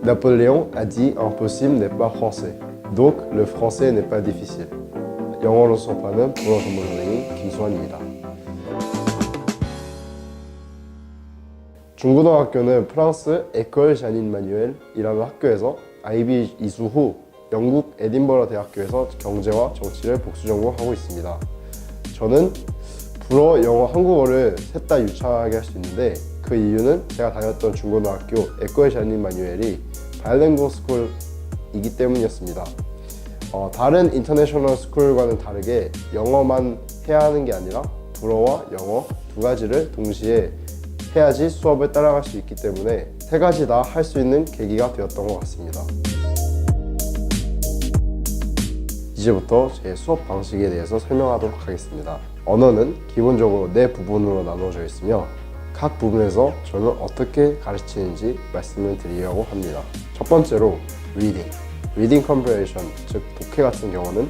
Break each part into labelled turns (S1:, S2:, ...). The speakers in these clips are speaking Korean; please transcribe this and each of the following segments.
S1: Napoléon a dit impossible n'est pas français. Donc le français n'est pas difficile. 영어로 수업하는 불어 전문 선생님 김수환입니다. 중고등학교는 프랑스 에콜 자닌 마뉴엘이라는 학교에서 IB 이수 후 영국 에딘버러 대학교에서 경제와 정치를 복수 전공하고 있습니다. 저는 불어, 영어, 한국어를 셋 다 유창하게 할 수 있는데 그 이유는 제가 다녔던 중고등학교 에콜 자닌 마뉴엘이 바이링구얼 스쿨이기 때문이었습니다. 다른 인터내셔널 스쿨과는 다르게 영어만 해야 하는 게 아니라 불어와 영어 두 가지를 동시에 해야지 수업을 따라갈 수 있기 때문에 세 가지 다 할 수 있는 계기가 되었던 것 같습니다. 이제부터 제 수업 방식에 대해서 설명하도록 하겠습니다. 언어는 기본적으로 네 부분으로 나누어져 있으며 각 부분에서 저는 어떻게 가르치는지 말씀을 드리려고 합니다. 첫 번째로 리딩 컴프레이션, 즉 독해 같은 경우는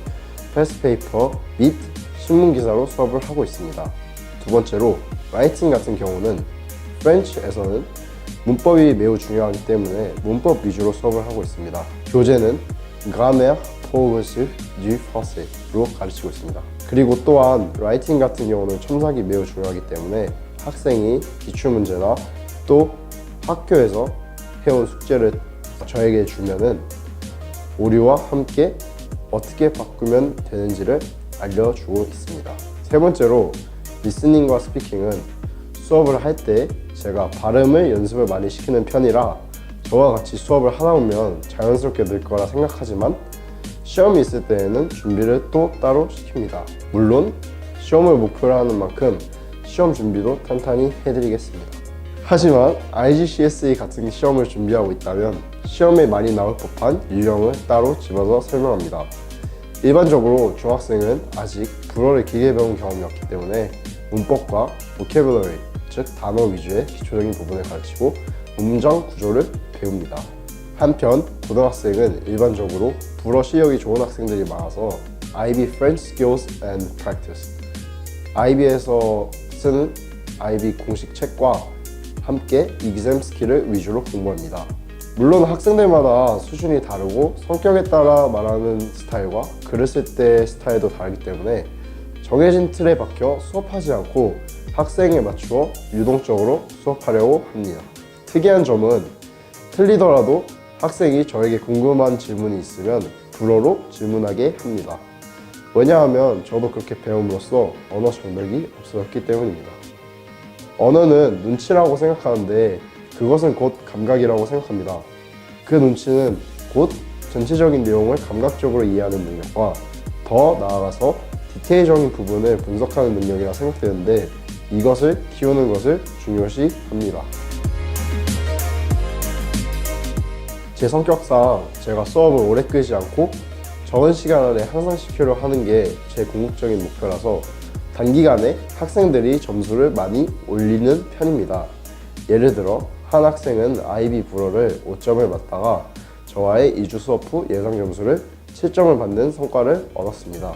S1: 패스트 페이퍼 및 신문 기사로 수업을 하고 있습니다. 두 번째로 라이팅 같은 경우는 프렌치에서는 문법이 매우 중요하기 때문에 문법 위주로 수업을 하고 있습니다. 교재는 Grammaire Progressive du Français로 가르치고 있습니다. 그리고 또한 라이팅 같은 경우는 첨삭이 매우 중요하기 때문에 학생이 기출문제나 또 학교에서 해온 숙제를 저에게 주면은 오류와 함께 어떻게 바꾸면 되는지를 알려주고 있습니다. 세 번째로 리스닝과 스피킹은 수업을 할 때 제가 발음을 연습을 많이 시키는 편이라 저와 같이 수업을 하다 보면 자연스럽게 늘 거라 생각하지만 시험이 있을 때에는 준비를 또 따로 시킵니다. 물론 시험을 목표로 하는 만큼 시험 준비도 탄탄히 해드리겠습니다. 하지만 IGCSE 같은 시험을 준비하고 있다면 시험에 많이 나올 법한 유형을 따로 집어서 설명합니다. 일반적으로 중학생은 아직 불어를 길게 배운 경험이 없기 때문에 문법과 vocabulary, 즉 단어 위주의 기초적인 부분을 가르치고 문장 구조를 배웁니다. 한편 고등학생은 일반적으로 불어 실력이 좋은 학생들이 많아서 IB French Skills and Practice, IB에서 쓰는 IB 공식 책과 함께 exam 스킬을 위주로 공부합니다. 물론 학생들마다 수준이 다르고 성격에 따라 말하는 스타일과 글을 쓸 때 스타일도 다르기 때문에 정해진 틀에 박혀 수업하지 않고 학생에 맞추어 유동적으로 수업하려고 합니다. 특이한 점은 틀리더라도 학생이 저에게 궁금한 질문이 있으면 불어로 질문하게 합니다. 왜냐하면 저도 그렇게 배움으로써 언어 장벽이 없어졌기 때문입니다. 언어는 눈치라고 생각하는데 그것은 곧 감각이라고 생각합니다. 그 눈치는 곧 전체적인 내용을 감각적으로 이해하는 능력과 더 나아가서 디테일적인 부분을 분석하는 능력이라 생각되는데 이것을 키우는 것을 중요시 합니다. 제 성격상 제가 수업을 오래 끄지 않고 적은 시간 안에 향상시키려 하는 게 제 궁극적인 목표라서 단기간에 학생들이 점수를 많이 올리는 편입니다. 예를 들어 한 학생은 IB 불어를 5점을 맞다가 저와의 2주 수업 후 예상 점수를 7점을 받는 성과를 얻었습니다.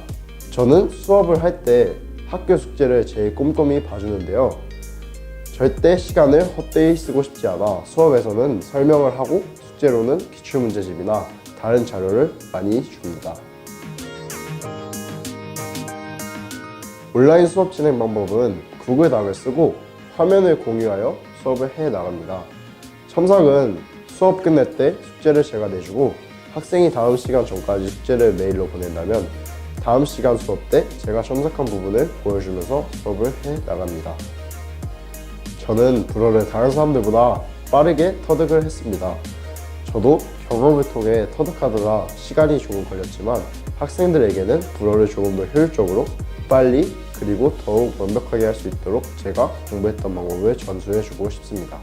S1: 저는 수업을 할 때 학교 숙제를 제일 꼼꼼히 봐주는데요. 절대 시간을 헛되이 쓰고 싶지 않아 수업에서는 설명을 하고 숙제로는 기출문제집이나 다른 자료를 많이 줍니다. 온라인 수업 진행 방법은 구글 닥을 쓰고 화면을 공유하여 수업을 해 나갑니다. 첨삭은 수업 끝낼 때 숙제를 제가 내주고 학생이 다음 시간 전까지 숙제를 메일로 보낸다면 다음 시간 수업 때 제가 첨삭한 부분을 보여주면서 수업을 해 나갑니다. 저는 불어를 다른 사람들보다 빠르게 터득을 했습니다. 저도 경험을 통해 터득하느라 시간이 조금 걸렸지만 학생들에게는 불어를 조금 더 효율적으로 빨리 그리고 더욱 완벽하게 할 수 있도록 제가 공부했던 방법을 전수해 주고 싶습니다.